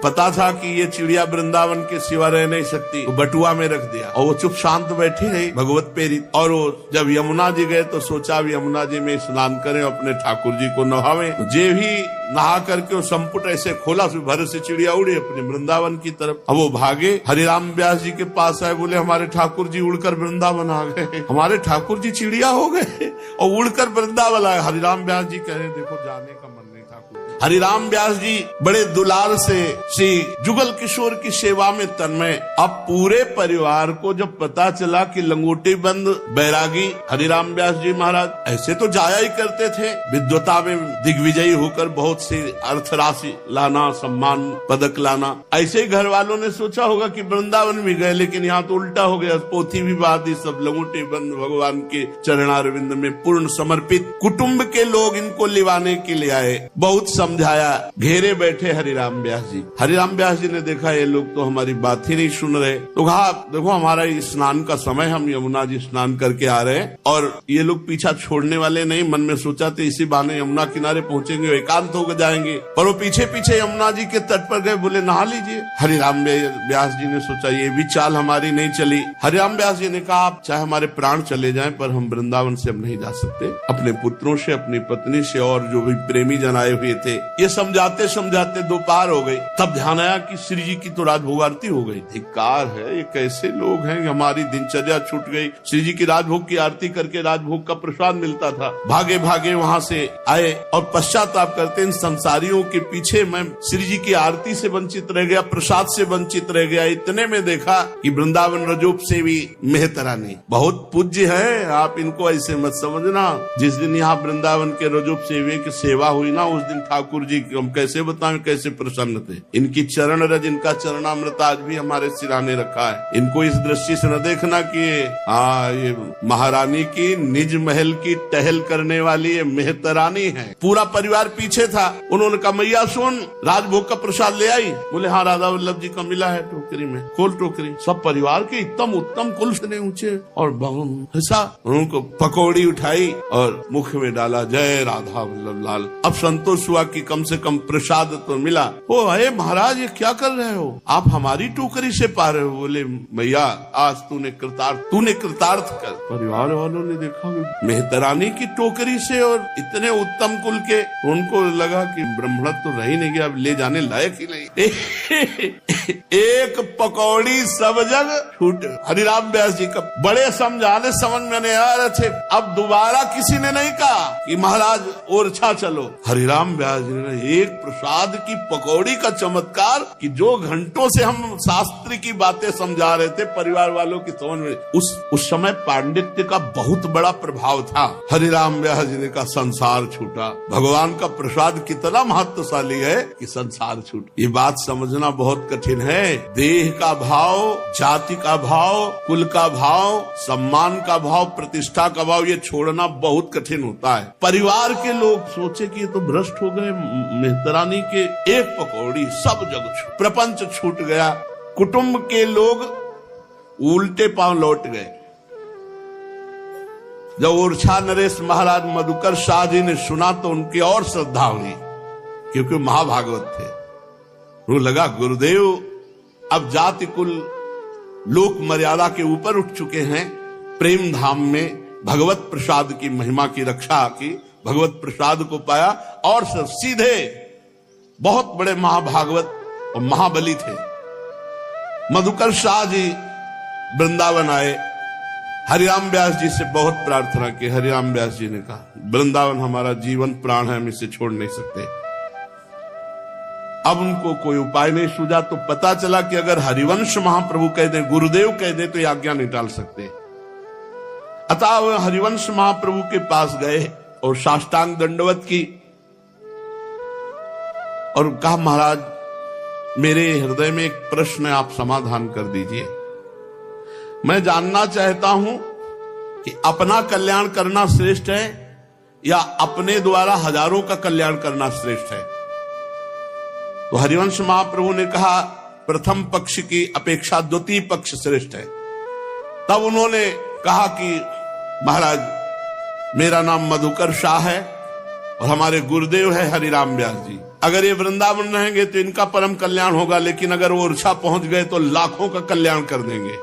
पता था कि ये चिड़िया वृंदावन के सिवा रह नहीं सकती, तो बटुआ में रख दिया और वो चुप शांत बैठी रही भगवत प्रेरित। और वो जब यमुना जी गए तो सोचा अब यमुना जी में स्नान करें, अपने ठाकुर जी को नहावे। जे भी नहा करके वो संपुट ऐसे खोला, भर से चिड़िया उड़ी अपने वृंदावन की तरफ। अब वो भागे, हरिराम व्यास जी के पास आए, बोले हमारे ठाकुर जी उड़कर वृंदावन आ गए, हमारे ठाकुर जी चिड़िया हो गए और उड़कर वृंदावन आए। हरिराम व्यास जी कह रहे देखो जाने का मन नहीं ठाकुर। हरिराम व्यास जी बड़े दुलार से श्री जुगल किशोर की सेवा में तन्मय। अब पूरे परिवार को जब पता चला कि लंगोटी बंद बैरागी हरिराम व्यास जी महाराज ऐसे तो जाया ही करते थे, विद्वता में दिग्विजयी होकर बहुत सी अर्थ राशि लाना, सम्मान पदक लाना, ऐसे ही घर वालों ने सोचा होगा कि वृंदावन भी गए, लेकिन यहाँ तो उल्टा हो गया। पोथी भी बात ही सब लंगोटी बंद भगवान के चरणारविंद में पूर्ण समर्पित। कुटुंब के लोग इनको लिवाने के लिए आए, बहुत समझाया, घेरे बैठे हरिराम व्यास जी। हरिराम व्यास जी ने देखा ये लोग तो हमारी बात ही नहीं सुन रहे, तो कहा देखो हमारा स्नान का समय, हम यमुना जी स्नान करके आ रहे हैं और ये लोग पीछा छोड़ने वाले नहीं। मन में सोचा थे इसी बहाने यमुना किनारे पहुंचेंगे, एकांत होकर जाएंगे, पर वो पीछे पीछे यमुना जी के तट पर गए, बोले नहा लीजिए। हरिराम व्यास जी ने सोचा ये भी चाल हमारी नहीं चली। हरिराम व्यास जी ने कहा आप चाहे हमारे प्राण चले जाएं, पर हम वृंदावन से अब नहीं जा सकते। अपने पुत्रों से, अपनी पत्नी से और जो भी प्रेमी जन आए हुए थे, ये समझाते समझाते दोपहर हो गई। तब ध्यान आया कि श्री जी की तो राजभोग आरती हो गई। धिक्कार है, ये कैसे लोग हैं, हमारी दिनचर्या छूट गई। श्री जी की राजभोग की आरती करके राजभोग का प्रसाद मिलता था। भागे भागे वहाँ से आए और पश्चाताप करते इन संसारियों के पीछे मैं श्री जी की आरती से वंचित रह गया, प्रसाद से वंचित रह गया। इतने में देखा कि वृंदावन रजोप सेवी मेहतरानी बहुत पूज्य है, आप इनको ऐसे मत समझना। जिस दिन यहाँ वृंदावन के रजोप सेवी की सेवा हुई ना, उस दिन ठाकुर जी हम कैसे बताएं कैसे प्रसन्न थे। इनकी चरण रज, इनका चरणामृत आज भी हमारे सिराने रखा है। इनको इस दृष्टि से न देखना कि ये महारानी की निज महल की टहल करने वाली ये मेहतरानी है। पूरा परिवार पीछे था। उन्होंने कहा मैया सुन, राजभोग का प्रसाद ले आई। बोले हाँ राधा वल्लभ जी का मिला है टोकरी में, खोल टोकरी। सब परिवार के उत्तम उत्तम कुल से ऊंचे और हिस्सा उनको पकौड़ी उठाई और मुख में डाला, जय राधा वल्लभ लाल। अब संतोष हुआ कि कम से कम प्रसाद तो मिला। ओ अरे महाराज ये क्या कर रहे हो, आप हमारी टोकरी से पा रहे हो। बोले भैया आज तूने कृतार्थ कर। परिवार वालों ने देखा मेहतरानी की टोकरी से और इतने उत्तम कुल के, उनको लगा कि ब्रह्मण तो रह ही नहीं गया, अब ले जाने लायक ही नहीं। एक पकौड़ी सब जग छूट। हरिराम व्यास जी का बड़े समझाने समझ में नहीं आ रहे थे। अब दोबारा किसी ने नहीं कहा कि महाराज ओरछा चलो। हरिराम व्यास जी ने एक प्रसाद की पकौड़ी का चमत्कार कि जो घंटों से हम शास्त्र की बातें समझा रहे थे परिवार वालों की समझ में, उस समय पांडित्य का बहुत बड़ा प्रभाव था। हरिराम व्यास जी ने का संसार छूटा। भगवान का प्रसाद कितना महत्वशाली है कि संसार छूट। ये बात समझना बहुत कठिन है। देह का भाव, जाति का भाव, कुल का भाव, सम्मान का भाव, प्रतिष्ठा का भाव, ये छोड़ना बहुत कठिन होता है। परिवार के लोग सोचे कि ये तो भ्रष्ट हो गए, मेहतरानी के एक पकौड़ी सब जग प्रपंच छूट गया। कुटुंब के लोग उल्टे पांव लौट गए। जब ओरछा नरेश महाराज मधुकर शाह जी ने सुना तो उनकी और श्रद्धा हुई, क्योंकि महाभागवत थे। वो लगा गुरुदेव अब जाति कुल लोक मर्यादा के ऊपर उठ चुके हैं, प्रेम धाम में भगवत प्रसाद की महिमा की रक्षा की, भगवत प्रसाद को पाया और सीधे बहुत बड़े महाभागवत और महाबली थे। मधुकर शाह जी वृंदावन आए, हरिराम व्यास जी से बहुत प्रार्थना की। हरिराम व्यास जी ने कहा वृंदावन हमारा जीवन प्राण है, हम इसे छोड़ नहीं सकते। अब उनको कोई उपाय नहीं सूझा तो पता चला कि अगर हरिवंश महाप्रभु कह दें, गुरुदेव कह दें तो ये आज्ञा नहीं टाल सकते। अतः वह हरिवंश महाप्रभु के पास गए और साष्टांग दंडवत की और कहा महाराज मेरे हृदय में एक प्रश्न है, आप समाधान कर दीजिए। मैं जानना चाहता हूं कि अपना कल्याण करना श्रेष्ठ है या अपने द्वारा हजारों का कल्याण करना श्रेष्ठ है। तो हरिवंश महाप्रभु ने कहा प्रथम पक्ष की अपेक्षा द्वितीय पक्ष श्रेष्ठ है। तब उन्होंने कहा कि महाराज मेरा नाम मधुकर शाह है और हमारे गुरुदेव है हरिराम व्यास जी। अगर ये वृंदावन रहेंगे तो इनका परम कल्याण होगा, लेकिन अगर वो ओरछा पहुंच गए तो लाखों का कल्याण कर देंगे।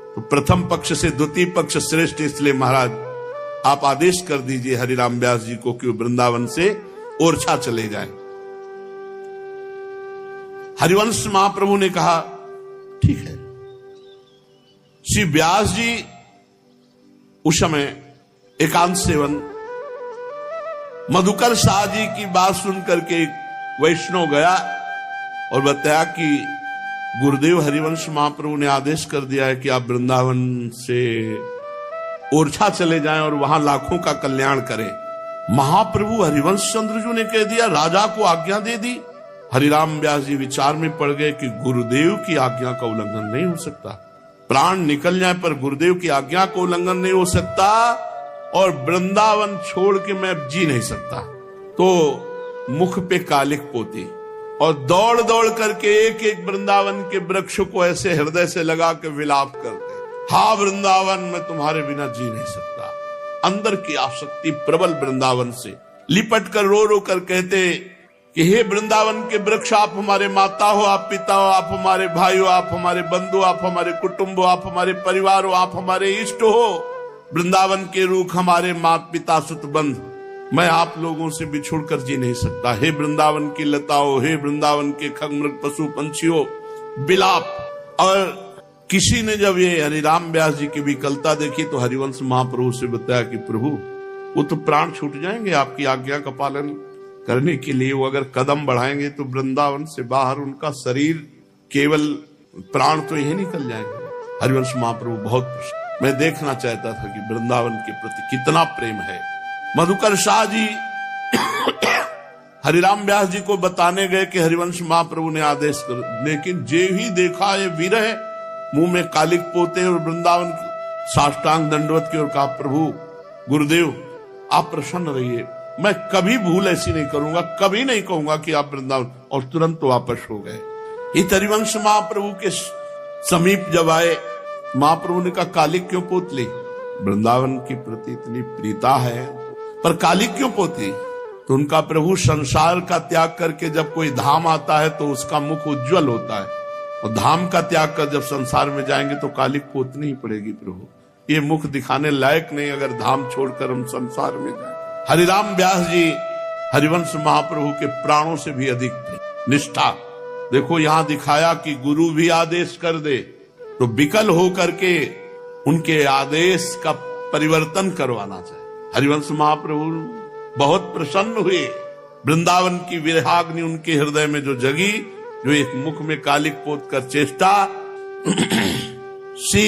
तो प्रथम पक्ष से द्वितीय पक्ष श्रेष्ठ, इसलिए महाराज आप आदेश कर दीजिए हरिराम व्यास जी को कि वृंदावन से ओरछा चले जाएं। हरिवंश महाप्रभु ने कहा ठीक है। श्री व्यास जी उस समय एकांत सेवन, मधुकर शाह जी की बात सुनकर के वैष्णव गया और बताया कि गुरुदेव हरिवंश महाप्रभु ने आदेश कर दिया है कि आप वृंदावन से ओरछा चले जाएं और वहां लाखों का कल्याण करें। महाप्रभु हरिवंश चंद्र जी ने कह दिया, राजा को आज्ञा दे दी। हरिराम व्यास जी विचार में पड़ गए कि गुरुदेव की आज्ञा का उल्लंघन नहीं हो सकता। प्राण निकल जाए पर गुरुदेव की आज्ञा को उल्लंघन नहीं हो सकता, और वृंदावन छोड़ के मैं जी नहीं सकता। तो मुख पे कालिक पोती और दौड़ दौड़ करके एक एक वृंदावन के वृक्ष को ऐसे हृदय से लगा के विलाप करते, हा वृंदावन मैं तुम्हारे बिना जी नहीं सकता। अंदर की आसक्ति प्रबल वृंदावन से लिपट कर रो रो कर कहते कि हे वृंदावन के वृक्ष, आप हमारे माता हो, आप पिता हो, आप हमारे भाई हो, आप हमारे बंधु, आप हमारे कुटुंब हो, आप हमारे परिवार हो, आप हमारे इष्ट हो। वृंदावन के रूख हमारे माता पिता सुत बंध, मैं आप लोगों से बिछुड़ कर जी नहीं सकता। हे वृंदावन की लताओ, हे वृंदावन के खग मृग पशु पंछियों, विलाप। और किसी ने जब ये हरिराम व्यास जी की विकलता देखी तो हरिवंश महाप्रभु से बताया कि प्रभु वो तो प्राण छूट जाएंगे आपकी आज्ञा का पालन करने के लिए। वो अगर कदम बढ़ाएंगे तो वृंदावन से बाहर उनका शरीर, केवल प्राण तो यही निकल जाएंगे। हरिवंश महाप्रभु बहुत प्रसन्न। मैं देखना चाहता था कि वृंदावन के प्रति कितना प्रेम है। मधुकर शाह जी हरिराम व्यास जी को बताने गए कि हरिवंश महाप्रभु ने आदेश कर, लेकिन जे ही देखा ये विरह, मुंह में कालिक पोते और वृंदावन साष्टांग दंडवत की ओर कहा, प्रभु गुरुदेव आप प्रसन्न रहिए, मैं कभी भूल ऐसी नहीं करूंगा, कभी नहीं कहूंगा कि आप वृंदावन। और तुरंत वापस हो गए। इस हरिवंश महाप्रभु के समीप जब आए, महाप्रभु ने कहा कालिक क्यों पोत ली? वृंदावन के प्रति इतनी प्रीता है पर कालिक क्यों पोती? तो उनका प्रभु संसार का त्याग करके जब कोई धाम आता है तो उसका मुख उज्जवल होता है, और धाम का त्याग कर जब संसार में जाएंगे तो कालिक पोतनी ही पड़ेगी। प्रभु ये मुख दिखाने लायक नहीं अगर धाम छोड़कर हम संसार में जाए। हरिराम व्यास जी हरिवंश महाप्रभु के प्राणों से भी अधिक थे निष्ठा। देखो यहां दिखाया कि गुरु भी आदेश कर दे तो विकल होकर के उनके आदेश का परिवर्तन करवाना चाहिए। हरिवंश महाप्रभु बहुत प्रसन्न हुए। वृंदावन की विरहाग्नि उनके हृदय में जो जगी, जो एक मुख में कालिक पोत कर चेष्टा। श्री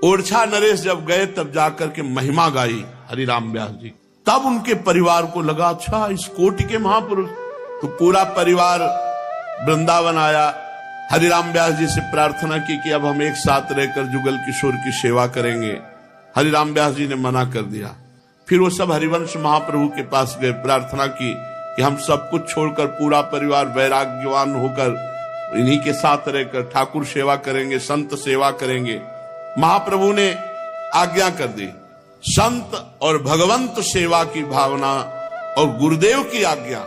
ओरछा नरेश जब गए तब जाकर के महिमा गाई हरिराम व्यास जी। तब उनके परिवार को लगा अच्छा इस कोटि के महापुरुष। तो पूरा परिवार वृंदावन आया। हरिराम व्यास जी से प्रार्थना की कि अब हम एक साथ रहकर जुगल किशोर की सेवा करेंगे। हरिराम व्यास जी ने मना कर दिया। फिर वो सब हरिवंश महाप्रभु के पास गए, प्रार्थना की कि हम सब कुछ छोड़कर पूरा परिवार वैराग्यवान होकर इन्हीं के साथ रहकर ठाकुर सेवा करेंगे, संत सेवा करेंगे। महाप्रभु ने आज्ञा कर दी। संत और भगवंत सेवा की भावना और गुरुदेव की आज्ञा,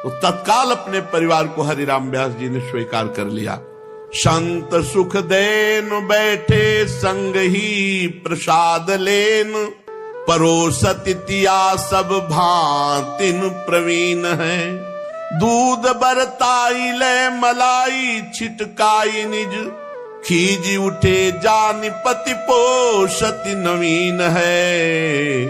तो तत्काल अपने परिवार को हरिराम व्यास जी ने स्वीकार कर लिया। संत सुख देन बैठे संग ही प्रसाद लेन, परोसतिया सब भांतिन प्रवीण है। दूध बरताई ले मलाई छिटकाई निज, खीज उठे जान पति पोषति नवीन है।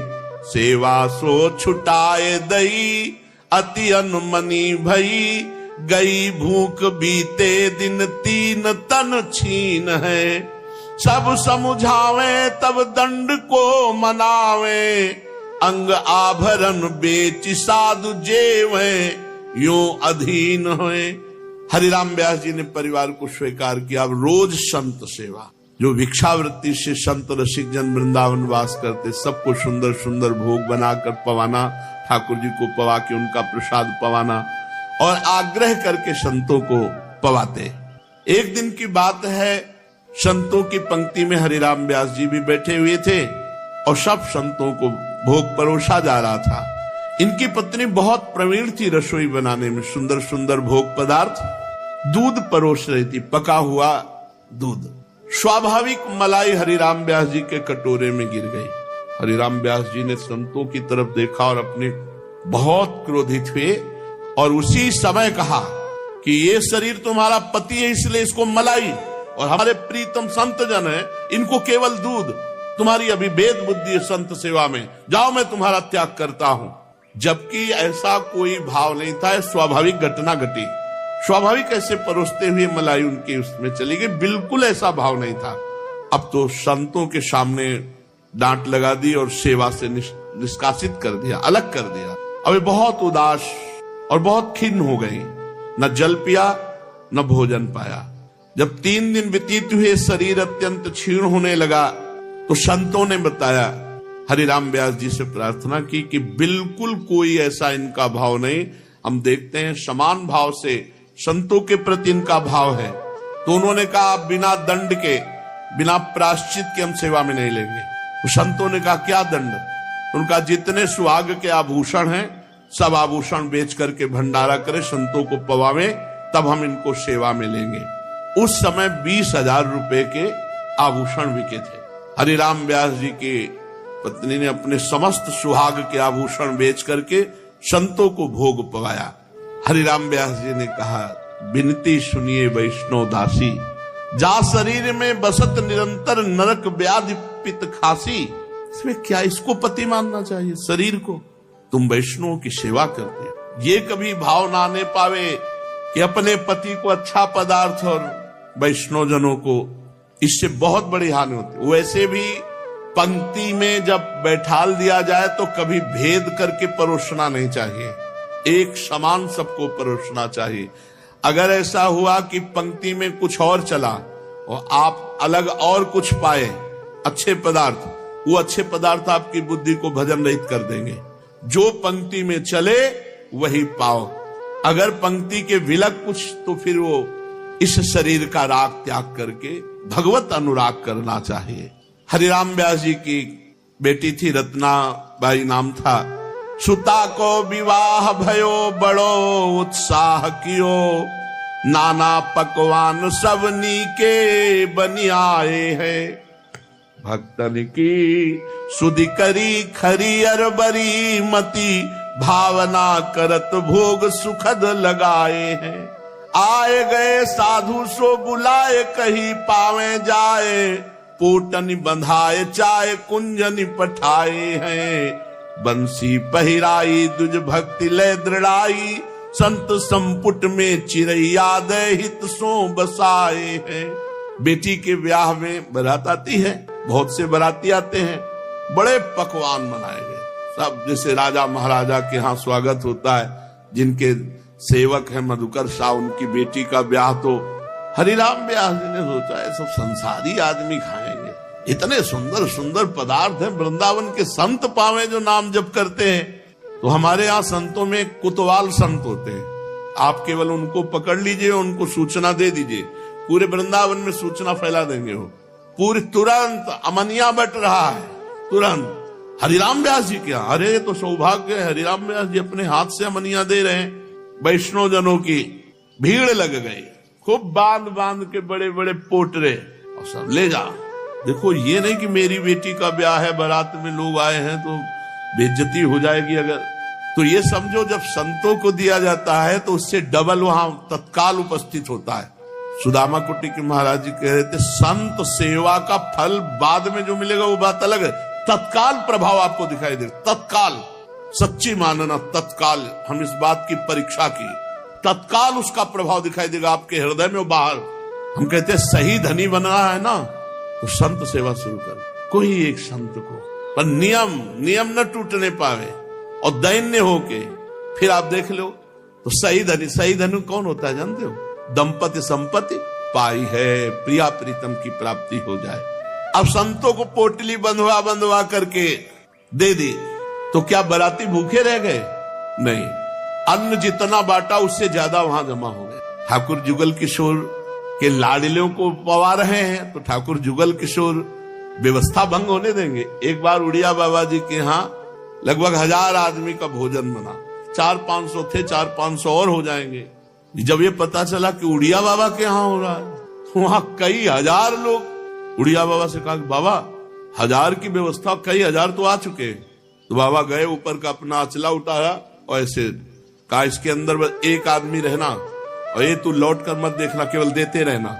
सेवा सो छुटाए दई अति अनुमनी भई, गई भूख बीते दिन तीन तन छीन है। सब समुझावे तब दंड को मनावे, अंग आभरण बेच साधु जेवे यो अधीन है। हरिराम व्यास जी ने परिवार को स्वीकार किया। अब रोज संत सेवा, जो भिक्षावृत्ति से संत रसिक जन वृंदावन वास करते, सबको सुंदर सुंदर भोग बनाकर पवाना, ठाकुर जी को पवा के उनका प्रसाद पवाना और आग्रह करके संतों को पवाते। एक दिन की बात है, संतों की पंक्ति में हरिराम व्यास जी भी बैठे हुए थे और सब संतों को भोग परोसा जा रहा था। इनकी पत्नी बहुत प्रवीण थी रसोई बनाने में, सुंदर सुंदर भोग पदार्थ, दूध परोस रही थी, पका हुआ दूध। स्वाभाविक मलाई हरिराम व्यास जी के कटोरे में गिर गई। हरिराम व्यास जी ने संतों की तरफ देखा और अपने बहुत क्रोधित हुए और उसी समय कहा कि ये शरीर तुम्हारा पति है, इसलिए इसको मलाई, और हमारे प्रीतम संत जन है, इनको केवल दूध। तुम्हारी अभी भेद बुद्धि है संत सेवा में, जाओ मैं तुम्हारा त्याग करता हूं। जबकि ऐसा कोई भाव नहीं था, स्वाभाविक घटना घटी। स्वाभाविक ऐसे परोसते हुए मलाई उनके उसमें चली गई, बिल्कुल ऐसा भाव नहीं था। अब तो संतों के सामने डांट लगा दी और सेवा से निष्कासित कर दिया, अलग कर दिया। अब बहुत उदास और बहुत खिन्न हो गई, न जल पिया न भोजन पाया। जब 3 दिन व्यतीत हुए, शरीर अत्यंत क्षीण होने लगा, तो संतों ने बताया, हरिराम व्यास जी से प्रार्थना की कि बिल्कुल कोई ऐसा इनका भाव नहीं। हम देखते हैं समान भाव से संतों के प्रति इनका भाव है। तो उन्होंने कहा आप बिना दंड के, बिना प्रायश्चित के हम सेवा में नहीं लेंगे। तो संतों ने कहा क्या दंड? उनका जितने सुहाग के आभूषण हैं सब आभूषण बेच करके भंडारा करे, संतों को पवावे, तब हम इनको सेवा में लेंगे। उस समय 20,000 रुपए के आभूषण बिके थे। हरिराम व्यास जी की पत्नी ने अपने समस्त सुहाग के आभूषण बेच करके संतों को भोग पवाया। हरिराम व्यास जी ने कहा, विनती सुनिए वैष्णव दासी, जा शरीर में बसत निरंतर नरक व्याधि पित खासी। इसमें क्या इसको पति मानना चाहिए? शरीर को तुम वैष्णव की सेवा करते हो, ये कभी भाव ना आने पावे कि अपने पति को अच्छा पदार्थ और वैष्णव जनों को, इससे बहुत बड़ी हानि होती। वैसे भी पंक्ति में जब बैठाल दिया जाए तो कभी भेद करके परोसना नहीं चाहिए, एक समान सबको परोसना चाहिए। अगर ऐसा हुआ कि पंक्ति में कुछ और चला और आप अलग और कुछ पाए अच्छे पदार्थ, वो अच्छे पदार्थ आपकी बुद्धि को भजन रहित कर देंगे। जो पंक्ति में चले वही पाओ। अगर पंक्ति के विलग कुछ, तो फिर वो इस शरीर का राग त्याग करके भगवत अनुराग करना चाहिए। हरिराम व्यास जी की बेटी थी, रत्नाबाई नाम था। सुता को विवाह भयो बड़ो उत्साह कियो, नाना पकवान सबनी के बनी आए हैं। भक्तन की सुधि करी खरी अरबरी मति, भावना करत भोग सुखद लगाए हैं। आए गए साधु सो बुलाए, कहीं पावे जाए, पोटनी बंधाए चाहे कुंजनी पठाए हैं। बंसी पहिराई दुज भक्ति ले दृढ़ाई, संत संपुट में चिरैया दे हित सो बसाए हैं। बेटी के ब्याह में बारात आती है, बहुत से बाराती आते हैं, बड़े पकवान बनाए गए सब, जैसे राजा महाराजा के यहाँ स्वागत होता है। जिनके सेवक है मधुकर शाह, उनकी बेटी का ब्याह, तो हरिराम व्यास जी ने सोचा है सब संसारी आदमी खाएंगे, इतने सुंदर सुंदर पदार्थ हैं, वृंदावन के संत पावे जो नाम जप करते हैं। तो हमारे यहाँ संतों में कुतवाल संत होते हैं, आप केवल उनको पकड़ लीजिए, उनको सूचना दे दीजिए, पूरे वृंदावन में सूचना फैला देंगे। वो पूरी तुरंत अमनिया बट रहा है, तुरंत हरिराम व्यास जी क्या, अरे तो सौभाग्य है, हरिराम व्यास जी अपने हाथ से अमनिया दे रहे हैं। वैष्णव जनों की भीड़ लग गई, खूब बांध बांध के बड़े बड़े पोटरे, और सब ले जा। देखो ये नहीं कि मेरी बेटी का ब्याह है, बारात में लोग आए हैं तो बेइज्जती हो जाएगी अगर, तो ये समझो जब संतों को दिया जाता है तो उससे डबल वहां तत्काल उपस्थित होता है। सुदामा कुटी के महाराज जी कह रहे थे, संत सेवा का फल बाद में जो मिलेगा वो बात अलग है, तत्काल प्रभाव आपको दिखाई दे, तत्काल, सच्ची मानना तत्काल। हम इस बात की परीक्षा की, तत्काल उसका प्रभाव दिखाई देगा आपके हृदय में बाहर। हम कहते हैं सही धनी बनना है ना, तो संत सेवा शुरू कर, कोई एक संत को, पर नियम न टूटने पावे और दैन्य होके, फिर आप देख लो तो सही धनी कौन होता है जानते हो? दंपति संपत्ति पाई है, प्रिया प्रीतम की प्राप्ति हो जाए। अब संतों को पोटली बंधवा करके दे दी, तो क्या बाराती भूखे रह गए? नहीं, अन्न जितना बांटा उससे ज्यादा वहां जमा हो गए। ठाकुर जुगल किशोर के लाडलियों को पवा रहे हैं, तो ठाकुर जुगल किशोर व्यवस्था भंग होने देंगे? एक बार उड़िया बाबा जी के यहाँ लगभग 1000 आदमी का भोजन बना। 400-500 थे, 400-500 और हो जाएंगे। जब ये पता चला कि उड़िया बाबा के यहाँ हो रहा है, वहां कई हजार लोग। उड़िया बाबा से कहा कि बाबा 1000 की व्यवस्था, कई हजार तो आ चुके। तो बाबा गए, ऊपर का अपना अचला उठाया और ऐसे कहा इसके अंदर बस एक आदमी रहना, और ये तू लौट कर मत देखना, केवल देते रहना।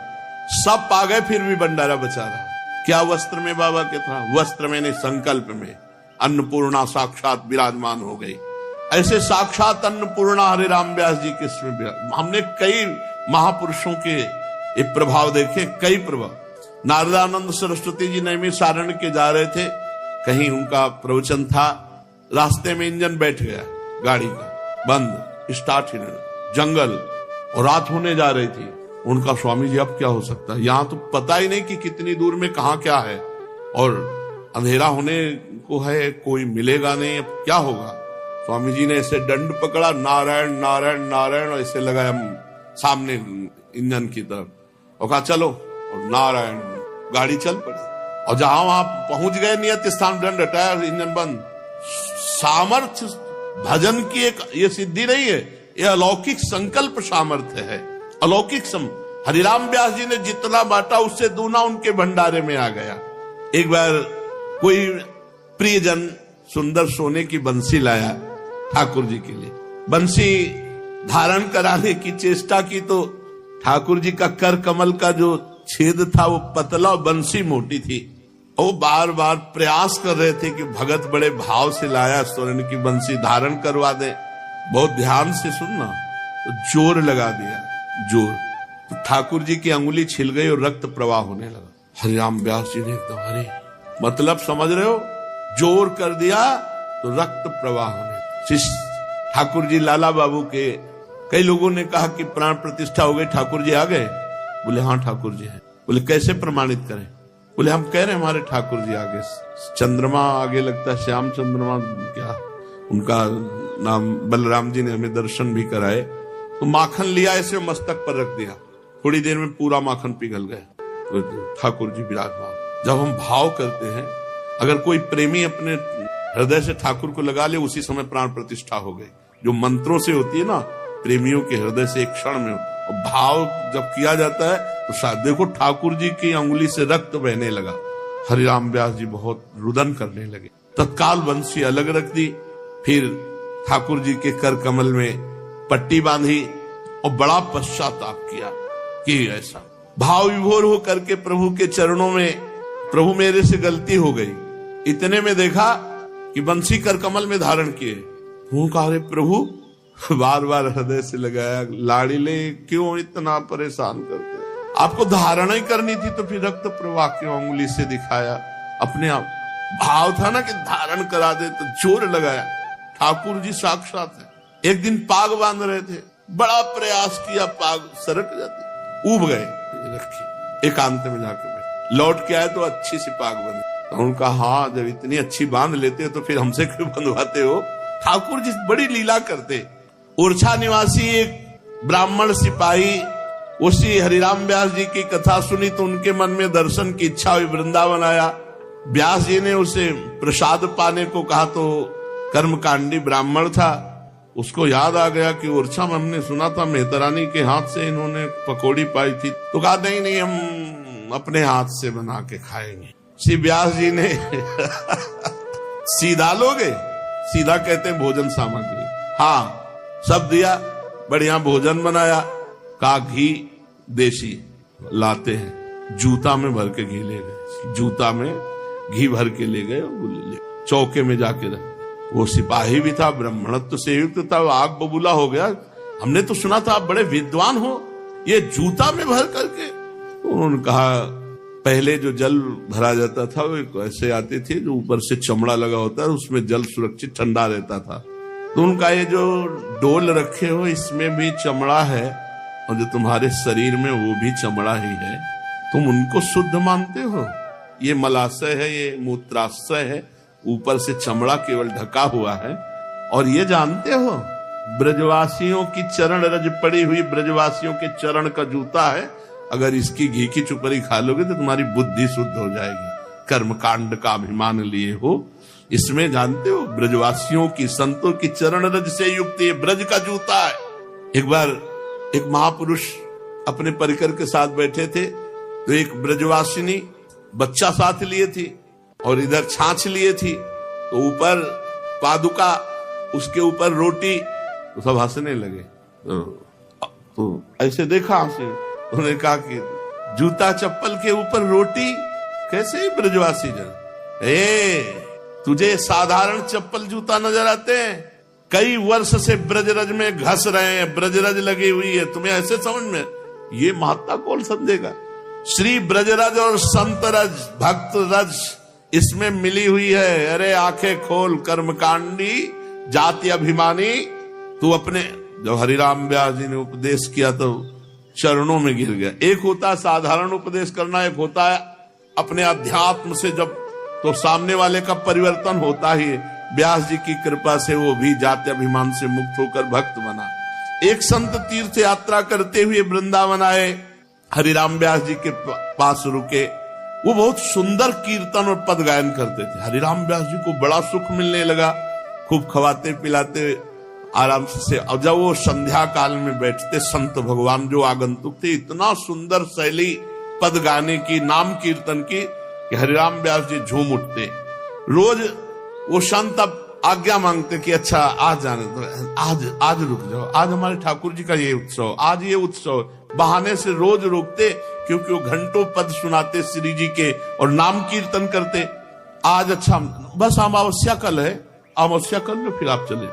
सब पा गए, फिर भी भंडारा बचा रहा। क्या वस्त्र में बाबा के था? वस्त्र में नहीं, संकल्प में अन्नपूर्णा साक्षात विराजमान हो गई। ऐसे साक्षात अन्नपूर्णा हरे राम व्यास जी के इसमें हमने कई महापुरुषों के ये प्रभाव देखे, कई प्रभाव। नारदानंद सरस्वती जी नैमिषारण्य के जा रहे थे, कहीं उनका प्रवचन था, रास्ते में इंजन बैठ गया गाड़ी का, बंद, स्टार्ट ही नहीं, जंगल, और रात होने जा रही थी। उनका स्वामी जी अब क्या हो सकता है, यहाँ तो पता ही नहीं कि कितनी दूर में कहाँ क्या है, और अंधेरा होने को है, कोई मिलेगा नहीं, अब क्या होगा। स्वामी जी ने ऐसे दंड पकड़ा, नारायण नारायण नारायण, और ऐसे लगाया सामने इंजन की तरफ, और कहा चलो, और नारायण, गाड़ी चल पड़ी। और जहां वहां पहुंच गए, नियत स्थान, दंड हटाया, इंजन बंद। सामर्थ्य भजन की एक ये सिद्धि नहीं है, ये अलौकिक संकल्प सामर्थ्य है, अलौकिक हरिराम व्यास जी ने जितना बांटा उससे दूना उनके भंडारे में आ गया। एक बार कोई प्रियजन सुंदर सोने की बंसी लाया ठाकुर जी के लिए। बंसी धारण कराने की चेष्टा की तो ठाकुर जी का कर कमल का जो छेद था वो पतला और बंसी मोटी थी। वो बार बार प्रयास कर रहे थे कि भगत बड़े भाव से लाया, स्वर्ण की बंसी धारण करवा दे। बहुत ध्यान से सुनना, तो जोर लगा दिया, जोर, तो ठाकुर जी की अंगुली छिल गई और रक्त प्रवाह होने लगा। हरिराम व्यास जी ने एकदम, अरे मतलब समझ रहे हो, जोर कर दिया तो रक्त प्रवाह होने। शिष्य ठाकुर जी लाला बाबू के, कई लोगों ने कहा कि प्राण प्रतिष्ठा हो गई, ठाकुर जी आ गए। बोले हाँ ठाकुर जी है। बोले कैसे प्रमाणित करें? बोले हम कह रहे हैं हमारे ठाकुर जी आगे, चंद्रमा आगे लगता है, श्याम चंद्रमा, क्या उनका नाम, बलराम जी ने हमें दर्शन भी कराए। तो माखन लिया, ऐसे मस्तक पर रख दिया, थोड़ी देर में पूरा माखन पिघल गया। ठाकुर जी विराजमान। जब हम भाव करते हैं, अगर कोई प्रेमी अपने हृदय से ठाकुर को लगा ले, उसी समय प्राण प्रतिष्ठा हो गई। जो मंत्रों से होती है ना, प्रेमियों के हृदय से एक क्षण में, और भाव जब किया जाता है तो शायद देखो ठाकुर जी की अंगुली से रक्त बहने लगा। हरिराम व्यास जी बहुत रुदन करने लगे, तत्काल बंसी अलग रख दी, फिर ठाकुर जी के कर कमल में पट्टी बांधी और बड़ा पश्चाताप किया कि ऐसा भाव विभोर हो करके प्रभु के चरणों में, प्रभु मेरे से गलती हो गई। इतने में देखा कि बंसी कर कमल में धारण किए। कहा अरे प्रभु, बार बार हृदय से लगाया, लाड़ीले क्यों इतना परेशान करते? आपको धारणा ही करनी थी तो फिर रक्त प्रवाह क्यों अंगुली से दिखाया? अपने आप भाव था ना कि धारण करा दे, तो जोर लगाया। ठाकुर जी साक्षात है। एक दिन पाग बांध रहे थे, बड़ा प्रयास किया, पाग सरक जाती, उब गए, रखी एकांत में जाके बैठ। लौट के आए तो अच्छी सी पाग बंधी। उनका हाँ, जब इतनी अच्छी बांध लेते हो तो फिर हमसे क्यों बंधवाते हो? ठाकुर जी बड़ी लीला करते। ओरछा निवासी एक ब्राह्मण सिपाही उसी हरिराम व्यास जी की कथा सुनी तो उनके मन में दर्शन की इच्छा हुई, वृंदावन आया। व्यास जी ने उसे प्रसाद पाने को कहा तो कर्मकांडी ब्राह्मण था, उसको याद आ गया कि ओरछा में हमने सुना था मेहतरानी के हाथ से इन्होंने पकौड़ी पाई थी। तो कहा नहीं नहीं, हम अपने हाथ से बना के खाएंगे। श्री व्यास जी ने सीधा लोगे, सीधा कहते हैं भोजन सामग्री, हाँ सब दिया, बढ़िया भोजन बनाया। का घी देसी लाते हैं, जूता में भर के घी ले गए, जूता में घी भर के ले गए, चौके में जाके रख। वो सिपाही भी था, ब्राह्मणत्व से युक्त था, आग बबूला हो गया। हमने तो सुना था आप बड़े विद्वान हो, ये जूता में भर करके। तो उन्होंने कहा पहले जो जल भरा जाता था वो ऐसे आते थे, जो ऊपर से चमड़ा लगा होता है, उसमें जल सुरक्षित ठंडा रहता था। तो उनका ये जो डोल रखे हो इसमें भी चमड़ा है, और जो तुम्हारे शरीर में वो भी चमड़ा ही है, तुम उनको शुद्ध मानते हो? ये मलाशय है, ये मूत्राशय है, ऊपर से चमड़ा केवल ढका हुआ है। और ये जानते हो ब्रजवासियों की चरण रज पड़ी हुई, ब्रजवासियों के चरण का जूता है, अगर इसकी घी की चुपरी खा लोगे तो तुम्हारी बुद्धि शुद्ध हो जाएगी। कर्मकांड का अभिमान लिए हो, इसमें जानते हो ब्रजवासियों की, संतों की चरण रज से युक्त ये ब्रज का जूता है। एक बार एक महापुरुष अपने परिकर के साथ बैठे थे, तो एक ब्रजवासिनी बच्चा साथ लिए थी और इधर छाछ लिए थी, तो ऊपर पादुका, उसके ऊपर रोटी, तो सब हंसने लगे। तो ऐसे देखा हंसे, उन्होंने कहा कि जूता चप्पल के ऊपर रोटी कैसे ब्रजवासी जन, तुझे साधारण चप्पल जूता नजर आते हैं? कई वर्ष से ब्रजरज में घस रहे हैं, ब्रजरज लगी हुई है, तुम्हें ऐसे समझ में? ये महत्ता कौन समझेगा? श्री ब्रजरज और संत रज, भक्त रज इसमें मिली हुई है। अरे आंखें खोल कर्मकांडी जाति अभिमानी। तू अपने, जब हरिराम व्यास जी ने उपदेश किया तो चरणों में गिर गया। एक होता है साधारण उपदेश करना, एक होता है अपने अध्यात्म से जब, तो सामने वाले का परिवर्तन होता ही। व्यास जी की कृपा से वो भी जाति अभिमान से मुक्त होकर भक्त बना। एक संत तीर्थ यात्रा करते हुए वृंदावन आए, हरिराम व्यास जी के पास रुके। वो बहुत सुंदर कीर्तन और पद गायन करते थे। हरिराम व्यास जी को बड़ा सुख मिलने लगा, खूब खवाते पिलाते आराम से। और जब वो संध्या काल में बैठते, संत भगवान जो आगंतुक थे, इतना सुंदर शैली पद गाने की, नाम कीर्तन की, कि हरिराम व्यास जी झूम उठते। रोज वो संत अब आज्ञा मांगते कि अच्छा आज जाने दो, आज रुक जाओ, आज हमारे ठाकुर जी का ये उत्सव, आज ये उत्सव। बहाने से रोज रोकते, क्योंकि वो घंटों पद सुनाते श्री जी के और नाम कीर्तन करते। आज अच्छा बस अमावस्या कल है, अमावस्या कल में फिर आप चले,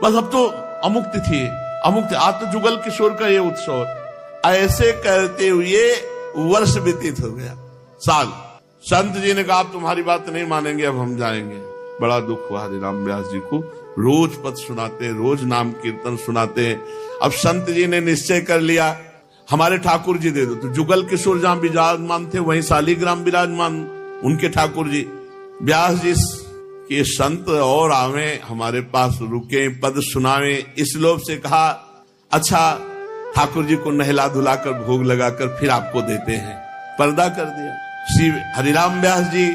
बस अब तो अमुक तिथि है, अमुक आज तो जुगल किशोर का ये उत्सव। ऐसे करते हुए वर्ष व्यतीत हो गया, साल। संत जी ने कहा आप तुम्हारी बात नहीं मानेंगे, अब हम जाएंगे। बड़ा दुख हुआ हरिराम व्यास जी को। रोज पद सुनाते, रोज नाम कीर्तन सुनाते। अब संत जी ने निश्चय कर लिया हमारे ठाकुर जी दे दो। तो जुगल किशोर जहां विराजमान थे, वहीं शालीग्राम विराजमान उनके ठाकुर जी। व्यास जी के संत और आवे, हमारे पास रुके, पद सुनावे। इस लोभ से कहा अच्छा ठाकुर जी को नहला धुलाकर भोग लगाकर फिर आपको देते हैं। पर्दा कर दिया। श्री हरिराम व्यास जी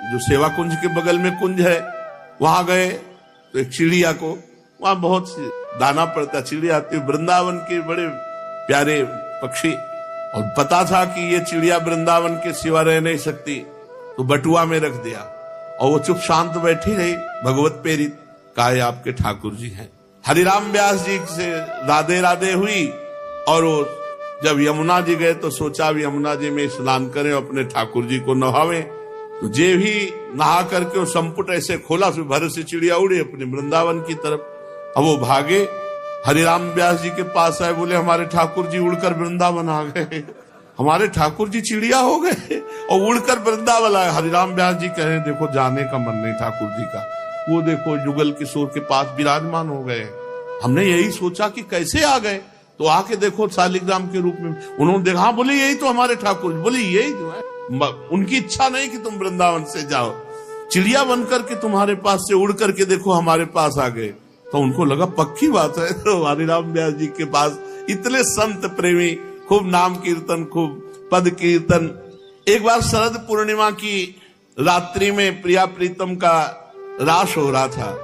जो सेवा कुंज के बगल में कुंज है, वहां गए तो एक चिड़िया को, वहां बहुत सी दाना पड़ता, चिड़िया आती, वृंदावन के बड़े प्यारे पक्षी, और पता था कि ये चिड़िया वृंदावन के सिवा रह नहीं सकती, तो बटुआ में रख दिया और वो चुप शांत बैठी रही, भगवत प्रेरित। कहा आपके ठाकुर जी हैं। हरिराम व्यास जी से राधे राधे हुई, और वो जब यमुना जी गए तो सोचा भी यमुना जी में स्नान करें, अपने ठाकुर जी को नहावें। तो जे भी नहा करके वो संपुट ऐसे खोला, फिर भर से चिड़िया उड़ी अपने वृंदावन की तरफ। अब वो भागे, हरिराम व्यास जी के पास आए, बोले हमारे ठाकुर जी उड़कर वृंदावन आ गए, हमारे ठाकुर जी चिड़िया हो गए और उड़कर वृंदावन आए। हरिराम व्यास जी कह रहे देखो जाने का मन नहीं ठाकुर जी का, वो देखो जुगल किशोर के पास विराजमान हो गए। हमने यही सोचा कि कैसे आ गए, तो आके देखो शालिग्राम के रूप में। उन्होंने देखा, हाँ बोले यही तो हमारे ठाकुर, बोले यही तो है। उनकी इच्छा नहीं कि तुम वृंदावन से जाओ, चिड़िया बनकर के तुम्हारे पास से उड़ करके देखो हमारे पास आ गए। तो उनको लगा पक्की बात है। तो हरिराम व्यास जी के पास इतने संत प्रेमी, खूब नाम कीर्तन, खूब पद कीर्तन। एक बार शरद पूर्णिमा की रात्रि में प्रिया प्रीतम का रास हो रहा था,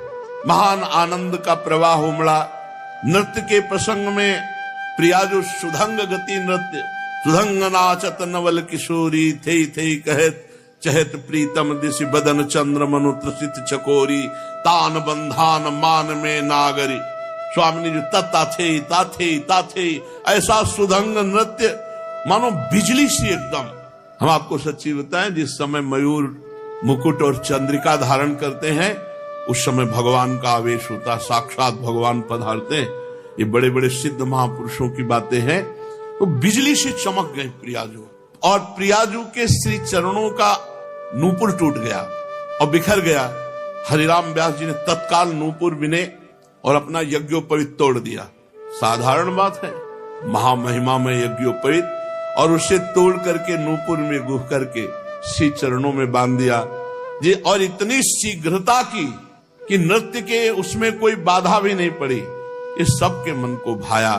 महान आनंद का प्रवाह उमड़ा। नृत्य के प्रसंग में प्रिया जो सुधंग गति नृत्य, सुधंग नाचत नवल किशोरी, थे कहत चहत प्रीतम दिशि बदन चंद्र मनु त्रसित चकोरी, तान बंधान मान में नागरी। स्वामी जो ताथे ऐसा सुधंग नृत्य मानो बिजली सी एकदम। हम आपको सच्ची बताएं, जिस समय मयूर मुकुट और चंद्रिका धारण करते हैं, उस समय भगवान का आवेश होता, साक्षात भगवान पधारते हैं। ये बड़े बड़े सिद्ध महापुरुषों की बातें हैं। तो बिजली से चमक गए प्रियाजू, और प्रियाजू के श्री चरणों का नूपुर टूट गया और बिखर गया। हरिराम व्यास जी ने तत्काल नूपुर बिने और अपना यज्ञोपवीत तोड़ दिया। साधारण बात है, महामहिमा में यज्ञोपवीत, और उसे तोड़ करके नूपुर में गुह करके श्री चरणों में बांध दिया जी। और इतनी शीघ्रता की कि नृत्य के उसमें कोई बाधा भी नहीं पड़ी। इस सब के मन को भाया।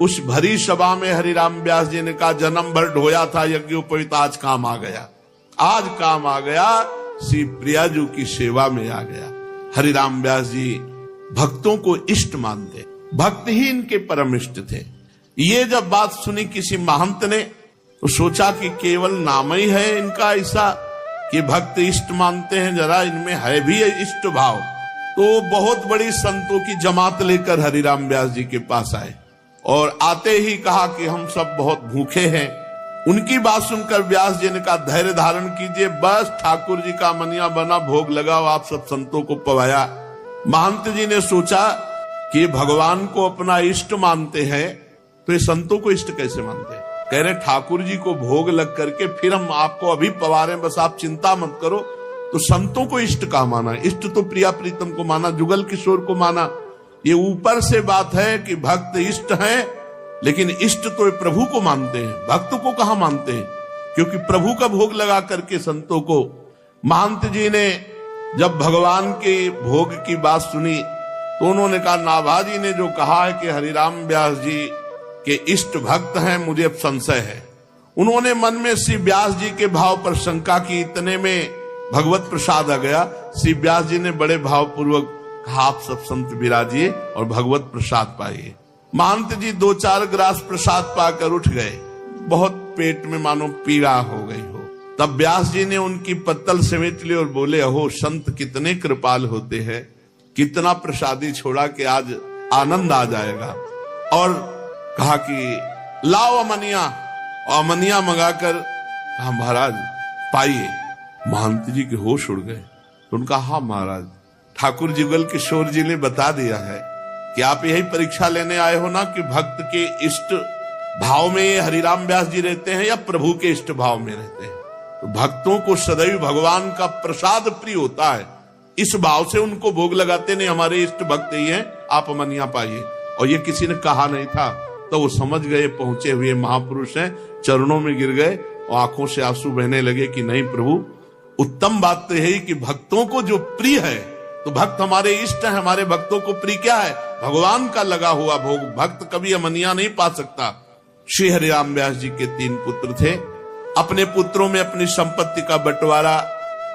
उस भरी सभा में हरिराम व्यास जी ने कहा जन्म भर ढोया था यज्ञोपवीत, आज काम आ गया, आज काम आ गया। श्री प्रियाजू की सेवा में आ गया। हरिराम व्यास जी भक्तों को इष्ट मानते, भक्त ही इनके परम इष्ट थे। ये जब बात सुनी किसी महंत ने तो सोचा कि केवल नाम ही है इनका ऐसा कि भक्त इष्ट मानते हैं, जरा इनमें है भी इष्ट भाव। तो बहुत बड़ी संतों की जमात लेकर हरिराम व्यास जी के पास आए और आते ही कहा कि हम सब बहुत भूखे हैं। उनकी बात सुनकर व्यास जी ने कहा धैर्य धारण कीजिए, बस ठाकुर जी का मनिया बना भोग लगाओ, आप सब संतों को पवाया। महंत जी ने सोचा कि भगवान को अपना इष्ट मानते हैं तो ये संतों को इष्ट कैसे मानते हैं। कह रहे ठाकुर जी को भोग लग करके फिर हम आपको अभी पवा रहे हैं, बस आप चिंता मत करो। तो संतों को इष्ट का माना, इष्ट तो प्रिया प्रीतम को माना, जुगल किशोर को माना। ये ऊपर से बात है कि भक्त इष्ट हैं, लेकिन इष्ट तो प्रभु को मानते हैं, भक्त को कहां मानते हैं, क्योंकि प्रभु का भोग लगा करके संतों को। महंत जी ने जब भगवान के भोग की बात सुनी तो उन्होंने कहा नाभाजी ने जो कहा है कि हरिराम व्यास जी के इष्ट भक्त हैं, मुझे अब संशय है। उन्होंने मन में श्री व्यास जी के भाव पर शंका की, इतने में भगवत प्रसाद आ गया। श्री व्यास जी ने बड़े भावपूर्वक कहा आप सब संत विराजिए और भगवत प्रसाद पाइए। महंत जी 2-4 ग्रास प्रसाद पाकर उठ गए, बहुत पेट में मानो पीड़ा हो गई हो। तब व्यास जी ने उनकी पत्तल समेट ली और बोले अहो संत कितने कृपाल होते हैं, कितना प्रसादी छोड़ा कि आज आनंद आ जाएगा। और कहा कि लाओ अमनिया, और अमनिया मंगाकर कहा महाराज पाइए। महंत जी के होश उड़ गए तो उनका हाँ महाराज, ठाकुर जुगल किशोर जी ने बता दिया है कि आप यही परीक्षा लेने आए हो ना कि भक्त के इष्ट भाव में ये हरिराम व्यास जी रहते हैं या प्रभु के इष्ट भाव में रहते हैं। तो भक्तों को सदैव भगवान का प्रसाद प्रिय होता है, इस भाव से उनको भोग लगाते नहीं, हमारे इष्ट भक्त ही हैं, आप अमनिया पाइए। और ये किसी ने कहा नहीं था, तो वो समझ गए पहुंचे हुए महापुरुष हैं, चरणों में गिर गए और आंखों से आंसू बहने लगे कि नहीं प्रभु, उत्तम बात तो है कि भक्तों को जो प्रिय है, तो भक्त हमारे इष्ट है, हमारे भक्तों को प्रिय क्या है, भगवान का लगा हुआ भोग। भक्त कभी अमनिया नहीं पा सकता। श्री हरिराम व्यास जी के 3 पुत्र थे। अपने पुत्रों में अपनी संपत्ति का बंटवारा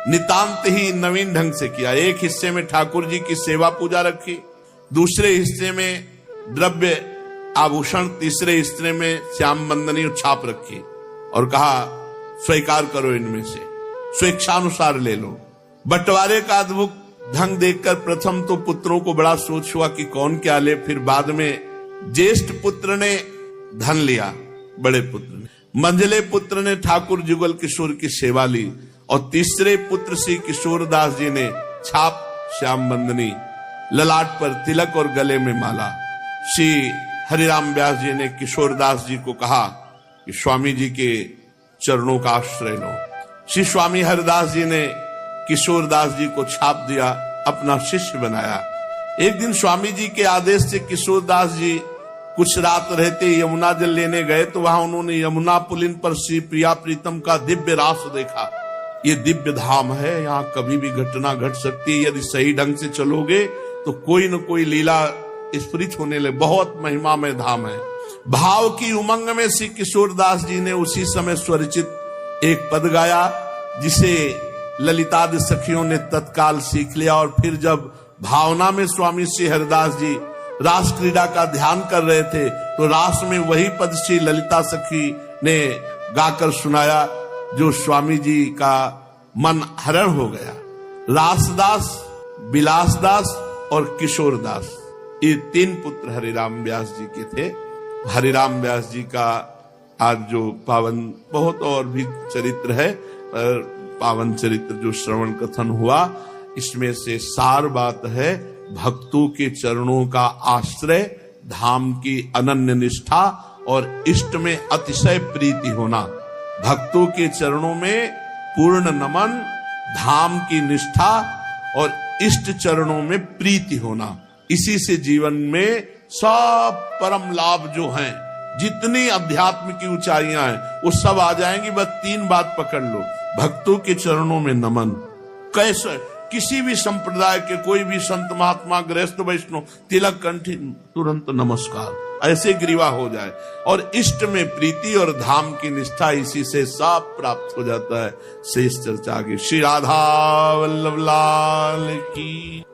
नितांत ही नवीन ढंग से किया। एक हिस्से में ठाकुर जी की सेवा पूजा रखी, दूसरे हिस्से में द्रव्य आभूषण, तीसरे हिस्से में श्याम बंदनी छाप रखी और कहा स्वीकार करो, इनमें से स्वेच्छानुसार ले लो। बंटवारे का अद्भुत ढंग देखकर प्रथम तो पुत्रों को बड़ा सोच हुआ कि कौन क्या ले, फिर बाद में ज्येष्ठ पुत्र ने धन लिया, बड़े पुत्र ने, मंझले पुत्र ने ठाकुर जुगल किशोर की सेवा ली और तीसरे पुत्र श्री किशोर दास जी ने छाप, श्याम बंदनी, ललाट पर तिलक और गले में माला। श्री हरिराम व्यास जी ने किशोर दास जी को कहा कि स्वामी जी के चरणों का आश्रय लो। श्री स्वामी हरिदास जी ने किशोर दास जी को छाप दिया, अपना शिष्य बनाया। एक दिन स्वामी जी के आदेश से किशोर दास जी कुछ रात रहते यमुना जल लेने गए तो वहां उन्होंने यमुना पुलिन पर श्री प्रिया प्रीतम का दिव्य रास देखा। ये दिव्य धाम है, यहाँ कभी भी घटना घट सकती है, यदि सही ढंग से चलोगे तो कोई न कोई लीला स्फुरित होने लगे, बहुत महिमामय धाम है। भाव की उमंग में श्री किशोर दास जी ने उसी समय स्वरचित एक पद गाया, जिसे ललितादि सखियों ने तत्काल सीख लिया। और फिर जब भावना में स्वामी श्री हरिदास जी रास क्रीड़ा का ध्यान कर रहे थे तो रास में वही पद श्री ललिता सखी ने गाकर सुनाया, जो स्वामी जी का मन हरण हो गया। रासदास, बिलासदास और किशोर दास, ये 3 पुत्र हरिराम व्यास जी के थे। हरिराम व्यास जी का आज जो पावन, बहुत और भी चरित्र है, पावन चरित्र जो श्रवण कथन हुआ, इसमें से सार बात है भक्तों के चरणों का आश्रय, धाम की अनन्य निष्ठा और इष्ट में अतिशय प्रीति होना। भक्तों के चरणों में पूर्ण नमन, धाम की निष्ठा और इष्ट चरणों में प्रीति होना, इसी से जीवन में सब परम लाभ जो हैं, जितनी अध्यात्म की ऊंचाइयां हैं, वो सब आ जाएंगी। बस 3 बात पकड़ लो, भक्तों के चरणों में नमन। कैसे, किसी भी संप्रदाय के कोई भी संत महात्मा गृहस्थ वैष्णव तिलक कंठी तुरंत नमस्कार, ऐसे ग्रीवा हो जाए। और इष्ट में प्रीति और धाम की निष्ठा, इसी से सब प्राप्त हो जाता है। शेष चर्चा आगे। श्री राधा वल्लभ लाल की।